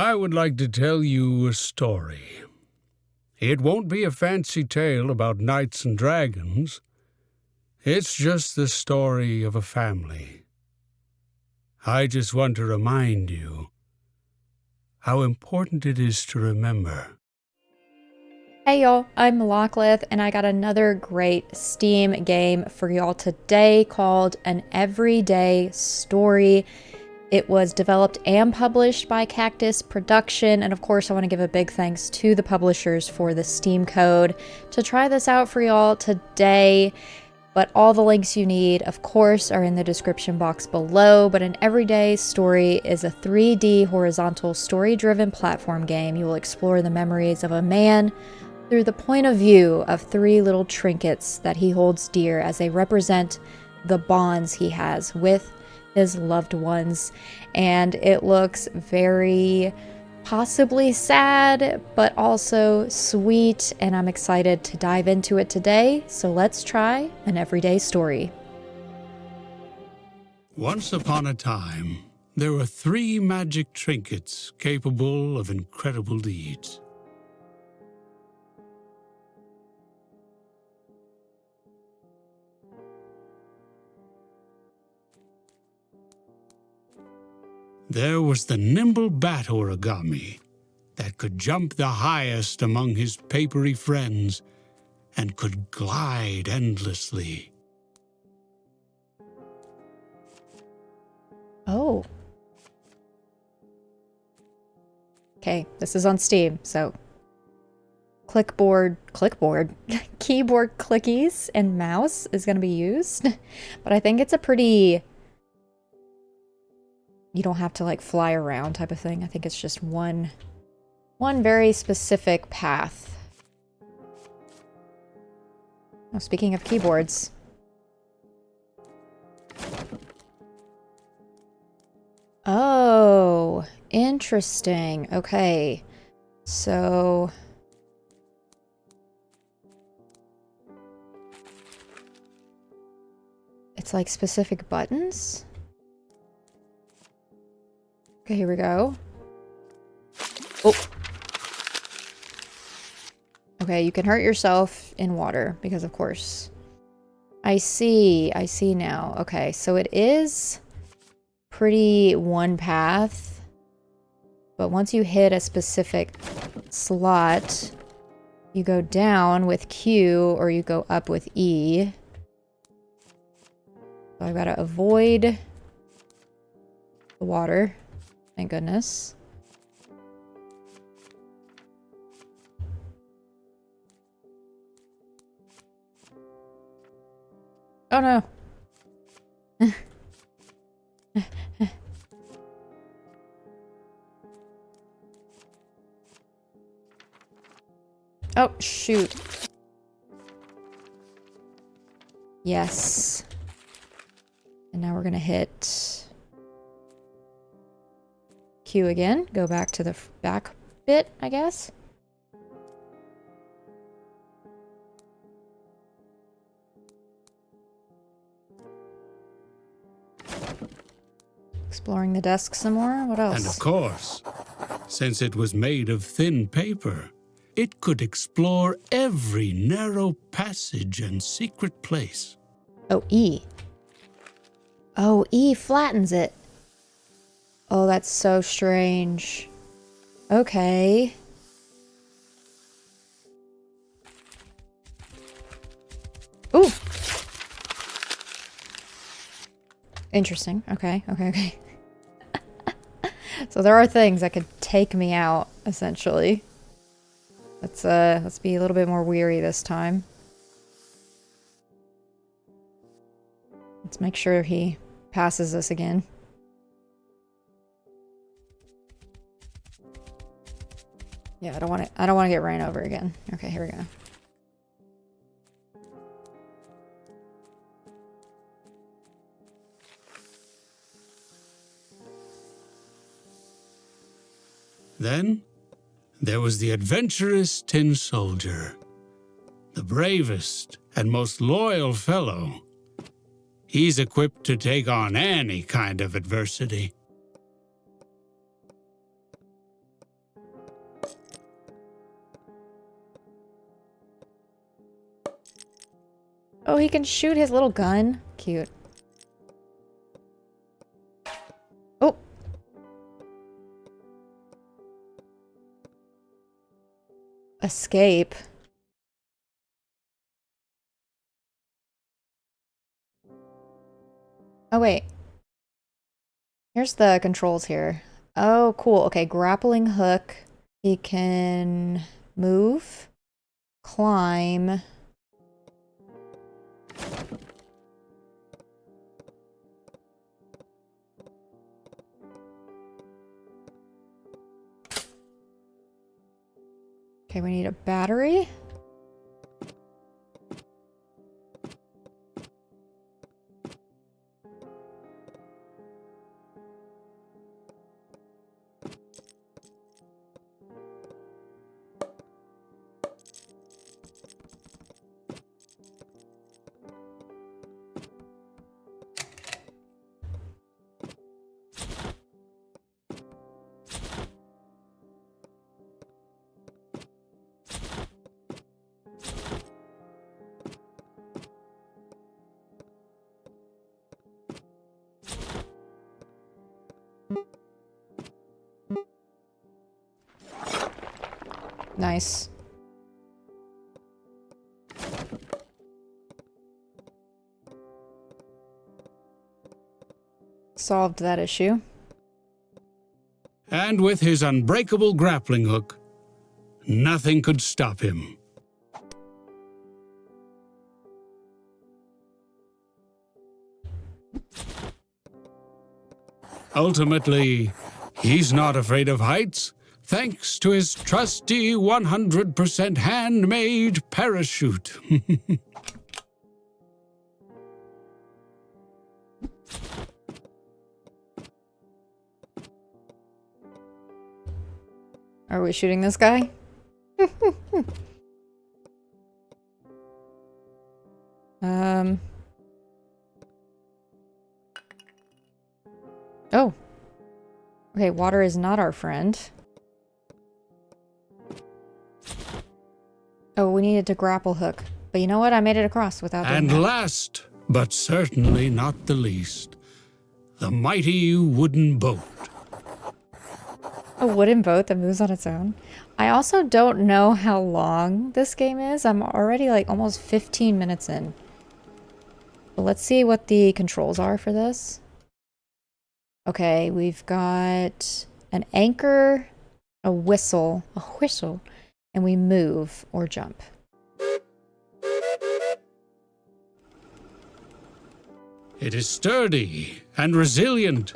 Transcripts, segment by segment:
I would like to tell you a story. It won't be a fancy tale about knights and dragons. It's just the story of a family. I just want to remind you how important it is to remember. Hey y'all, I'm Malachlith, and I got another great Steam game for y'all today called An Everyday Story. It was developed and published by Cactus Production, and of course I want to give a big thanks to the publishers for the Steam code to try this out for y'all today. But all the links you need, of course, are in the description box below. But An Everyday Story is a 3D horizontal story-driven platform game. You will explore the memories of a man through the point of view of 3 little trinkets that he holds dear as they represent the bonds he has with his loved ones. And it looks very possibly sad, but also sweet, and I'm excited to dive into it today. So let's try An Everyday Story. Once upon a time, there were 3 magic trinkets capable of incredible deeds. There was the nimble bat origami that could jump the highest among his papery friends and could glide endlessly. Oh. Okay, this is on Steam, so keyboard clickies and mouse is going to be used. But I think it's a pretty, you don't have to like fly around type of thing. I think it's just one very specific path. Oh, speaking of keyboards. Oh, interesting. Okay. So it's like specific buttons. Okay, here we go. Oh. Okay, you can hurt yourself in water because of course. I see now. Okay, so it is pretty one path, but once you hit a specific slot, you go down with Q or you go up with E. So I've got to avoid the water. Thank goodness. Oh no. Oh, shoot. Yes. And now we're gonna hit Q again. Go back to the back bit, I guess. Exploring the desk some more. What else? And of course, since it was made of thin paper, it could explore every narrow passage and secret place. Oh, E. Oh, E flattens it. Oh, that's so strange. Okay. Ooh. Interesting. Okay. So there are things that could take me out, essentially. Let's be a little bit more weary this time. Let's make sure he passes us again. Yeah, I don't want to get ran over again. Okay, here we go. Then there was the adventurous tin soldier, the bravest and most loyal fellow. He's equipped to take on any kind of adversity. Oh, he can shoot his little gun. Cute. Oh. Escape. Oh, wait. Here's the controls here. Oh, cool. Okay, grappling hook. He can move, climb. Okay, we need a battery. Nice. Solved that issue. And with his unbreakable grappling hook, nothing could stop him. Ultimately, he's not afraid of heights, thanks to his trusty 100% handmade parachute. Are we shooting this guy? Oh. Okay, water is not our friend. Oh, we needed to grapple hook. But you know what? I made it across without doing that. And last, but certainly not the least, the mighty wooden boat. A wooden boat that moves on its own. I also don't know how long this game is. I'm already like almost 15 minutes in. But let's see what the controls are for this. Okay, we've got an anchor, a whistle, and we move or jump. It is sturdy and resilient,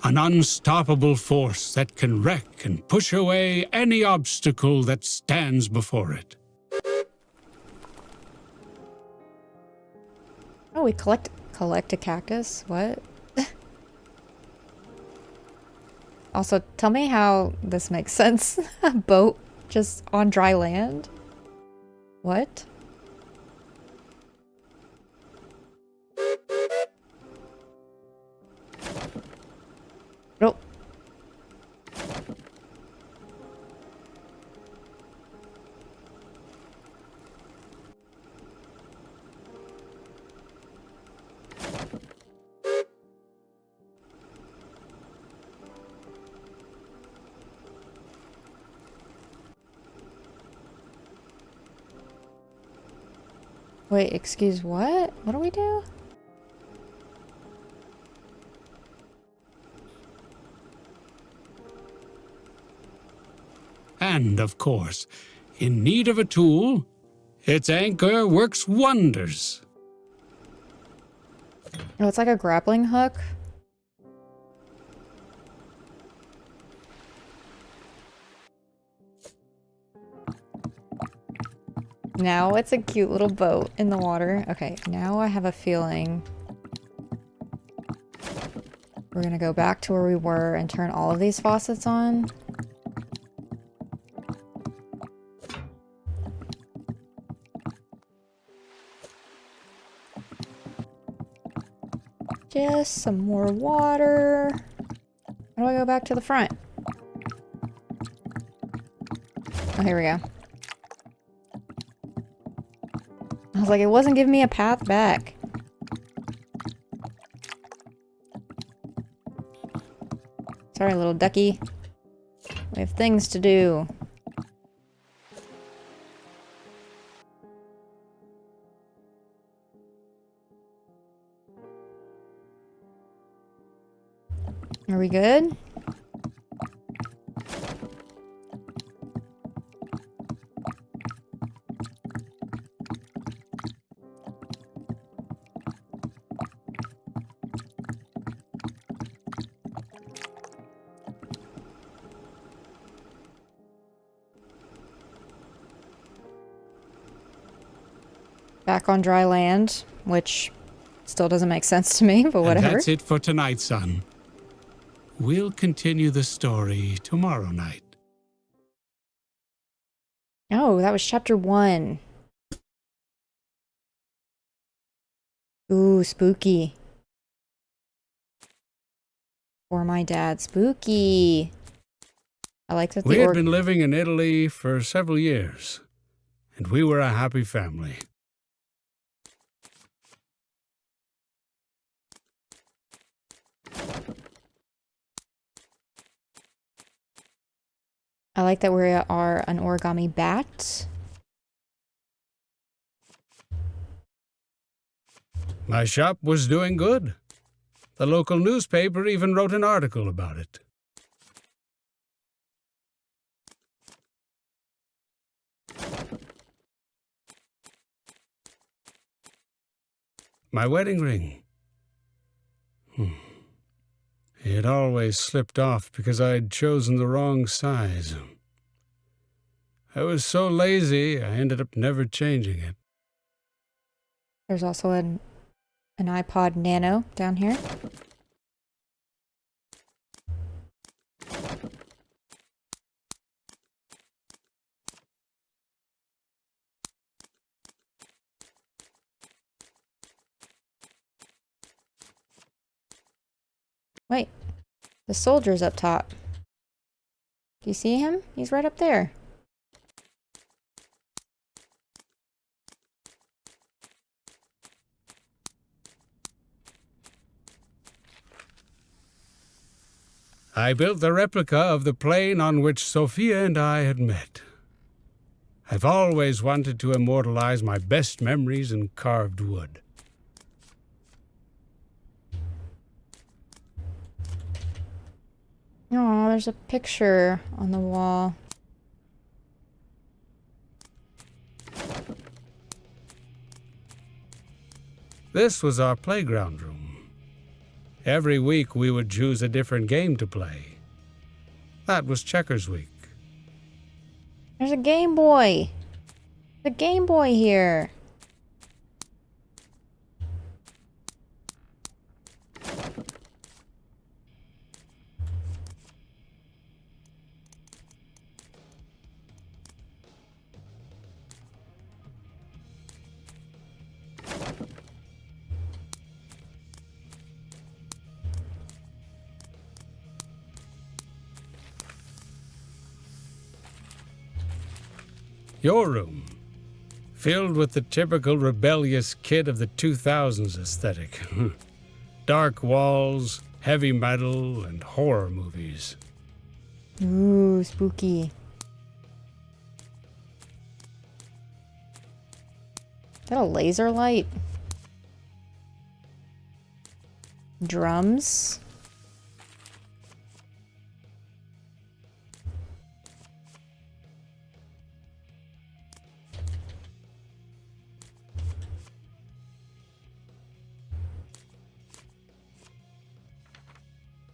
an unstoppable force that can wreck and push away any obstacle that stands before it. Oh, we collect a cactus? What? Also, tell me how this makes sense. A boat just on dry land? What? Oh. Wait, excuse what? What do we do? And, of course, in need of a tool, its anchor works wonders. Oh, it's like a grappling hook. Now it's a cute little boat in the water. Okay, now I have a feeling we're gonna go back to where we were and turn all of these faucets on. Just some more water. How do I go back to the front? Oh, here we go. I was like, it wasn't giving me a path back. Sorry, little ducky. We have things to do. Are we good? Back on dry land, which still doesn't make sense to me, but whatever. And that's it for tonight, son. We'll continue the story tomorrow night. Oh, that was chapter 1. Ooh, spooky. For my dad, spooky. I like that We had been living in Italy for several years, and we were a happy family. I like that we are an origami bat. My shop was doing good. The local newspaper even wrote an article about it. My wedding ring. It always slipped off because I'd chosen the wrong size. I was so lazy, I ended up never changing it. There's also an iPod Nano down here. Wait, the soldier's up top. Do you see him? He's right up there. I built the replica of the plane on which Sophia and I had met. I've always wanted to immortalize my best memories in carved wood. Oh, there's a picture on the wall. This was our playground room. Every week we would choose a different game to play. That was Checkers Week. There's a Game Boy. The Game Boy here. Your room, filled with the typical rebellious kid of the 2000s aesthetic. Dark walls, heavy metal, and horror movies. Ooh, spooky. Is that a laser light? Drums?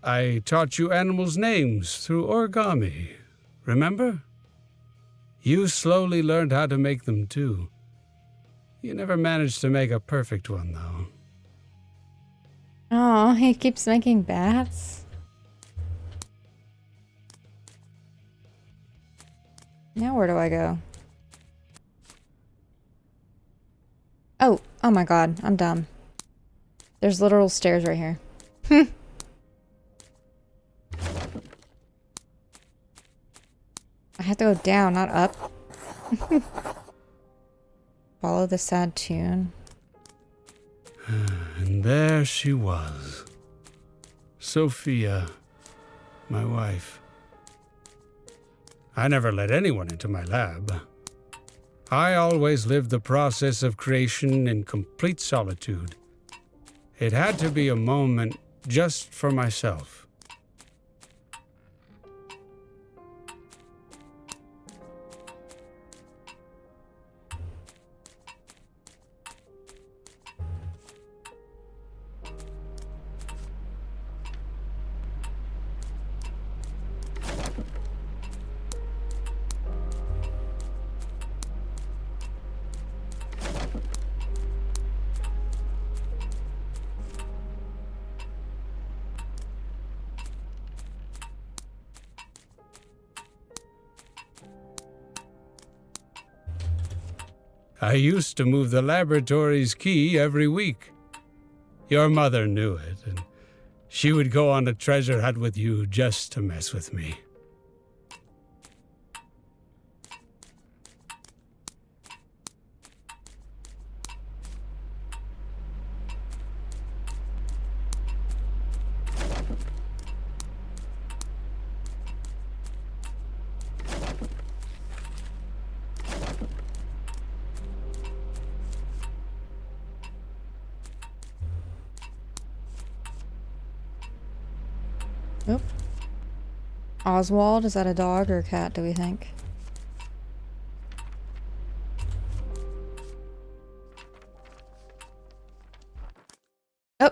I taught you animals' names through origami, remember? You slowly learned how to make them too. You never managed to make a perfect one, though. Oh, he keeps making bats. Now where do I go? Oh my god, I'm dumb. There's literal stairs right here. I have to go down, not up. Follow the sad tune. And there she was. Sophia, my wife. I never let anyone into my lab. I always lived the process of creation in complete solitude. It had to be a moment just for myself. I used to move the laboratory's key every week. Your mother knew it, and she would go on a treasure hunt with you just to mess with me. Oop. Oswald, is that a dog or a cat, do we think? Oh.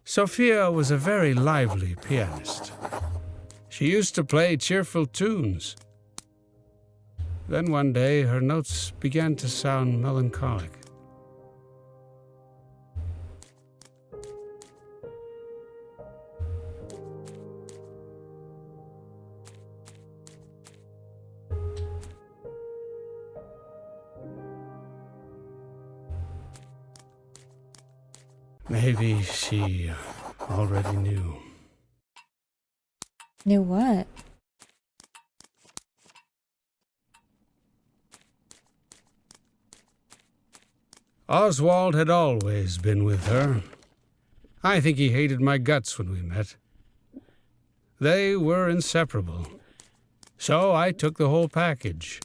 Sophia was a very lively pianist. She used to play cheerful tunes. Then one day, her notes began to sound melancholic. Maybe she already knew. Knew what? Oswald had always been with her. I think he hated my guts when we met. They were inseparable. So I took the whole package.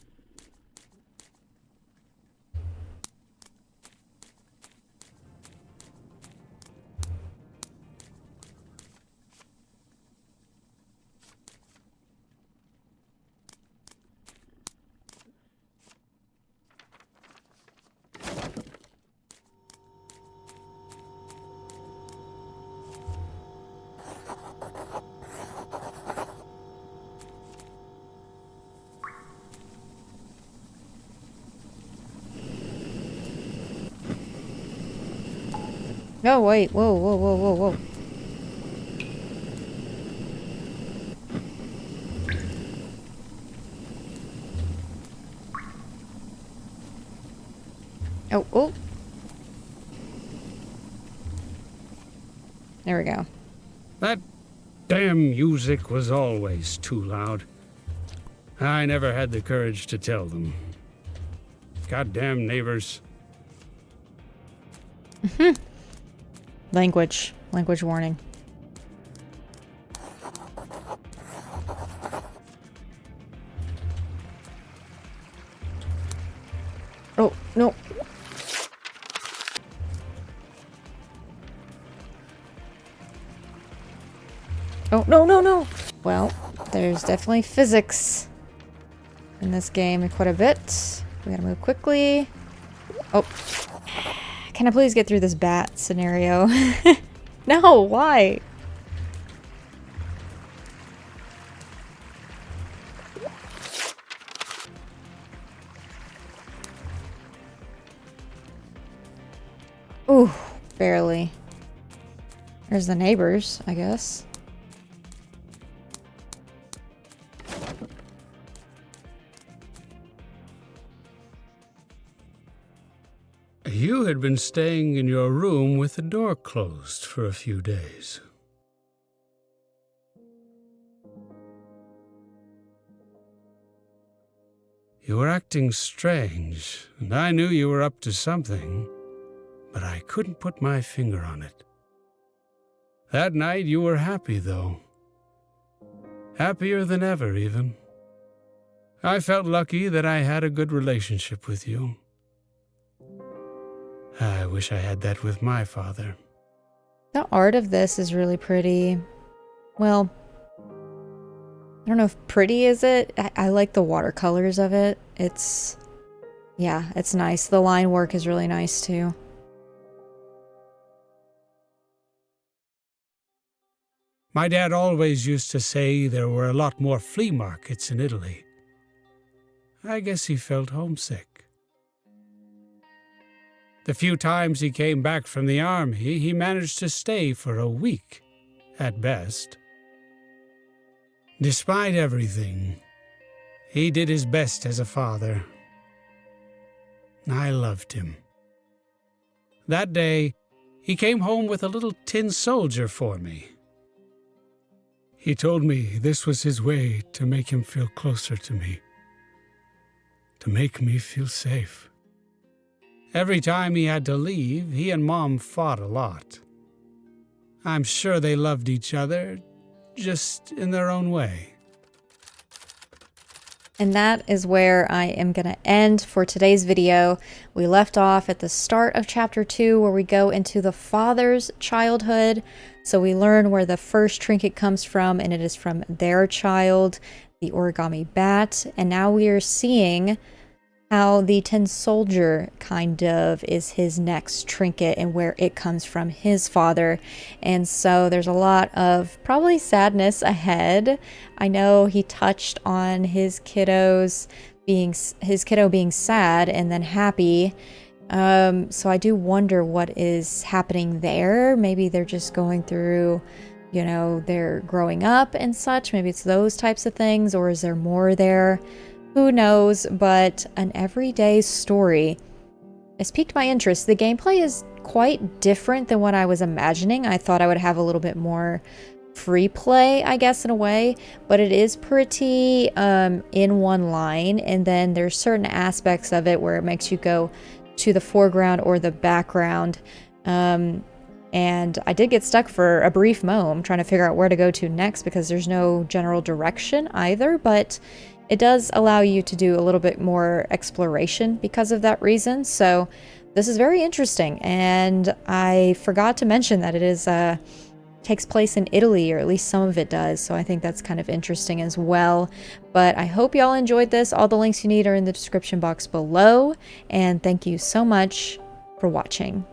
No, wait. Whoa, whoa, whoa, whoa, whoa. Oh, oh. There we go. That damn music was always too loud. I never had the courage to tell them. Goddamn neighbors. Language warning. Oh, no. Oh, no, no, no. Well, there's definitely physics in this game quite a bit. We gotta move quickly. Oh. Can I please get through this bat scenario? No, why? Ooh, barely. There's the neighbors, I guess. You had been staying in your room with the door closed for a few days. You were acting strange, and I knew you were up to something, but I couldn't put my finger on it. That night you were happy, though. Happier than ever, even. I felt lucky that I had a good relationship with you. I wish I had that with my father. The art of this is really pretty. Well, I don't know if pretty is it. I like the watercolors of it. Yeah, it's nice. The line work is really nice too. My dad always used to say there were a lot more flea markets in Italy. I guess he felt homesick. The few times he came back from the army, he managed to stay for a week, at best. Despite everything, he did his best as a father. I loved him. That day, he came home with a little tin soldier for me. He told me this was his way to make him feel closer to me, to make me feel safe. Every time he had to leave, he and Mom fought a lot. I'm sure they loved each other, just in their own way. And that is where I am going to end for today's video. We left off at the start of chapter 2 where we go into the father's childhood. So we learn where the first trinket comes from, and it is from their child, the origami bat. And now we are seeing how the tin soldier kind of is his next trinket and where it comes from his father. And so there's a lot of probably sadness ahead. I know he touched on his kiddo being sad and then happy. So I do wonder what is happening there. Maybe they're just going through, you know, they're growing up and such. Maybe it's those types of things, or is there more there? Who knows, but an everyday story has piqued my interest. The gameplay is quite different than what I was imagining. I thought I would have a little bit more free play, I guess, in a way, but it is pretty in one line, and then there's certain aspects of it where it makes you go to the foreground or the background. And I did get stuck for a brief moment trying to figure out where to go to next because there's no general direction either, but it does allow you to do a little bit more exploration because of that reason. So this is very interesting, and I forgot to mention that it is takes place in Italy, or at least some of it does, so I think that's kind of interesting as well. But I hope y'all enjoyed this. All the links you need are in the description box below, and thank you so much for watching.